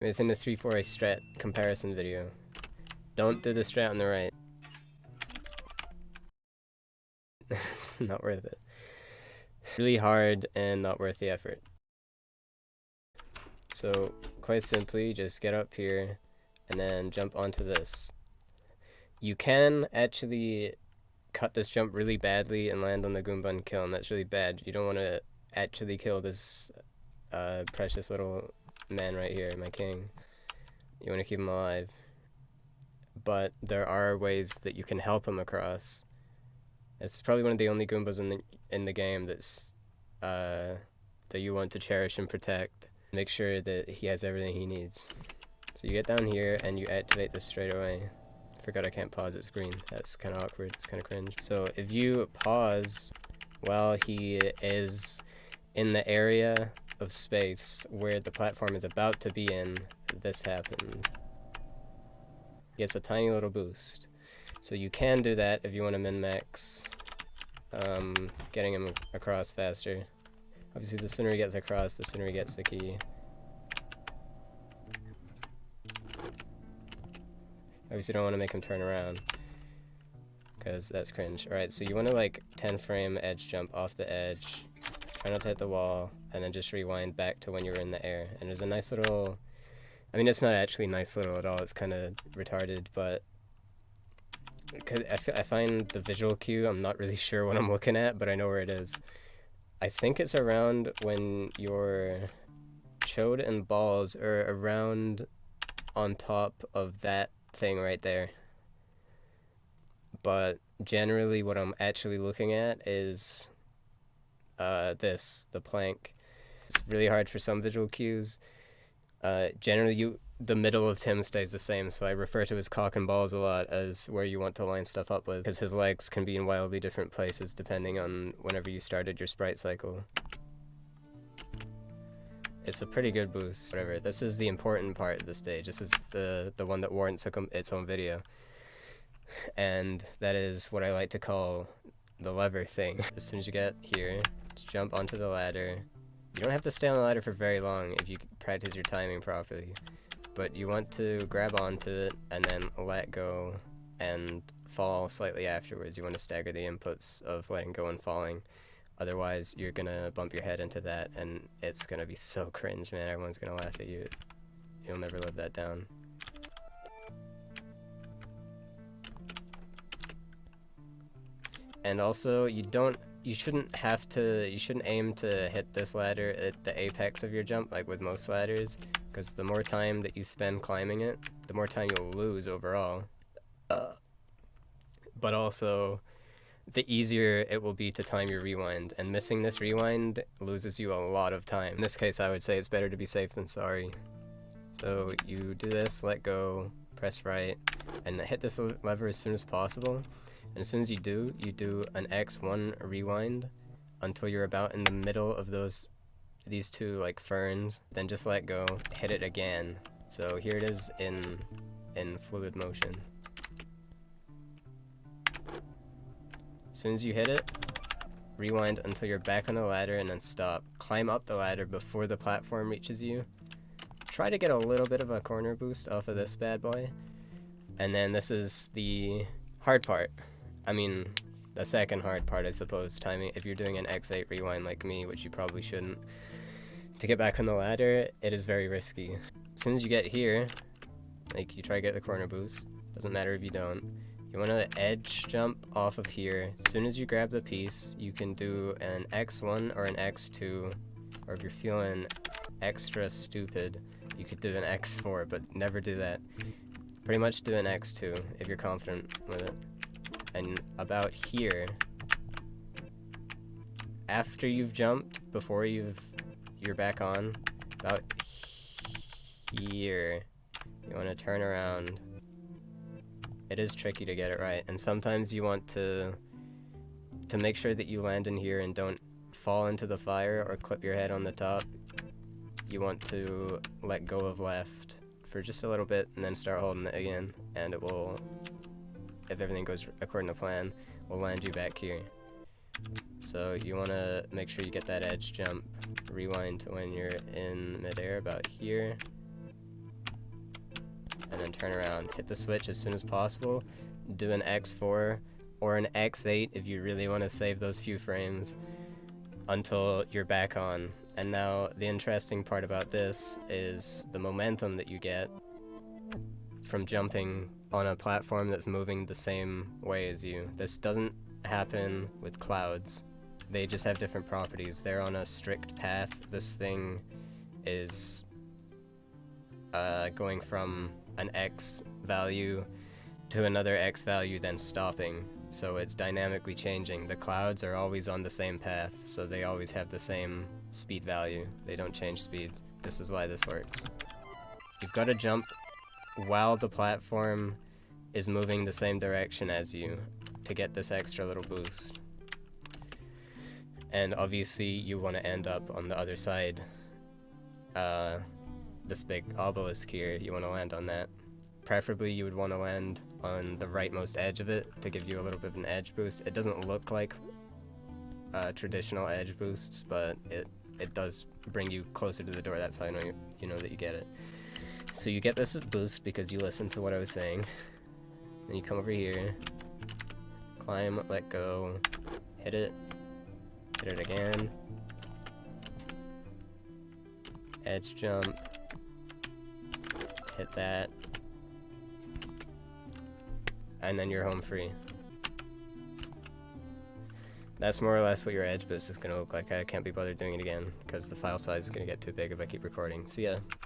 It's in the 3-4 strat comparison video. Don't do the strat on the right. It's not worth it. Really hard and not worth the effort. So quite simply, just get up here and then jump onto this. You can actually cut this jump really badly and land on the Goomba and kill him. That's really bad. You don't want to actually kill this precious little man right here, my king. You want to keep him alive. But there are ways that you can help him across. It's probably one of the only Goombas in the game that's that you want to cherish and protect. Make sure that he has everything he needs. So you get down here and you activate this straight away. Forgot I can't pause, it's green. That's kind of awkward, it's kind of cringe. So if you pause while he is in the area of space where the platform is about to be in, this happened. He gets a tiny little boost. So you can do that if you want to min-max getting him across faster. Obviously the sooner he gets across, the sooner he gets the key. Obviously don't want to make him turn around, because that's cringe. Alright, so you want to like 10 frame edge jump off the edge, try not to hit the wall, and then just rewind back to when you were in the air. And there's a nice little, I mean it's not actually nice little at all, it's kind of retarded, but I find the visual cue, I'm not really sure what I'm looking at, but I know where it is. I think it's around when your chode and balls are around on top of that thing right there. But generally what I'm actually looking at is the plank. It's really hard for some visual cues. Generally the middle of Tim stays the same, so I refer to his cock and balls a lot as where you want to line stuff up with, because his legs can be in wildly different places depending on whenever you started your sprite cycle. It's a pretty good boost. Whatever, this is the important part of the stage. This is the one that warrants its own video. And that is what I like to call the lever thing. As soon as you get here, just jump onto the ladder. You don't have to stay on the ladder for very long if you practice your timing properly. But you want to grab onto it and then let go and fall slightly afterwards. You want to stagger the inputs of letting go and falling. Otherwise, you're gonna bump your head into that and it's gonna be so cringe, man. Everyone's gonna laugh at you. You'll never live that down. And also, you shouldn't aim to hit this ladder at the apex of your jump, like with most ladders, because the more time that you spend climbing it, the more time you'll lose overall. But also, the easier it will be to time your rewind, and missing this rewind loses you a lot of time. In this case, I would say it's better to be safe than sorry. So you do this, let go, press right, and hit this lever as soon as possible. And as soon as you do an X1 rewind until you're about in the middle of these two like ferns. Then just let go, hit it again. So here it is in fluid motion. As soon as you hit it, rewind until you're back on the ladder and then stop. Climb up the ladder before the platform reaches you. Try to get a little bit of a corner boost off of this bad boy. And then this is the hard part. I mean, the second hard part, I suppose, timing. If you're doing an X8 rewind like me, which you probably shouldn't, to get back on the ladder, it is very risky. As soon as you get here, like you try to get the corner boost, doesn't matter if you don't. You want to edge jump off of here. As soon as you grab the piece, you can do an X1 or an X2, or if you're feeling extra stupid, you could do an X4, but never do that. Pretty much do an X2 if you're confident with it. And about here, after you've jumped, before you're back on, about here, you want to turn around. It is tricky to get it right, and sometimes you want to make sure that you land in here and don't fall into the fire or clip your head on the top. You want to let go of left for just a little bit and then start holding it again, and it will, if everything goes according to plan, will land you back here. So you want to make sure you get that edge jump, rewind to when you're in midair about here, then turn around. Hit the switch as soon as possible, do an X4 or an X8 if you really want to save those few frames until you're back on. And now the interesting part about this is the momentum that you get from jumping on a platform that's moving the same way as you. This doesn't happen with clouds. They just have different properties. They're on a strict path. This thing is going from an X value to another X value, then stopping. So it's dynamically changing. The clouds are always on the same path, so they always have the same speed value. They don't change speed. This is why this works. You've got to jump while the platform is moving the same direction as you to get this extra little boost. And obviously you want to end up on the other side. This big obelisk here, you want to land on that. Preferably you would want to land on the rightmost edge of it to give you a little bit of an edge boost. It doesn't look like traditional edge boosts, but it does bring you closer to the door. That's how you know that you get it. So you get this boost because you listened to what I was saying. Then you come over here, climb, let go, hit it again, edge jump, hit that, and then you're home free. That's more or less what your edge boost is going to look like. I can't be bothered doing it again because the file size is going to get too big if I keep recording. See ya.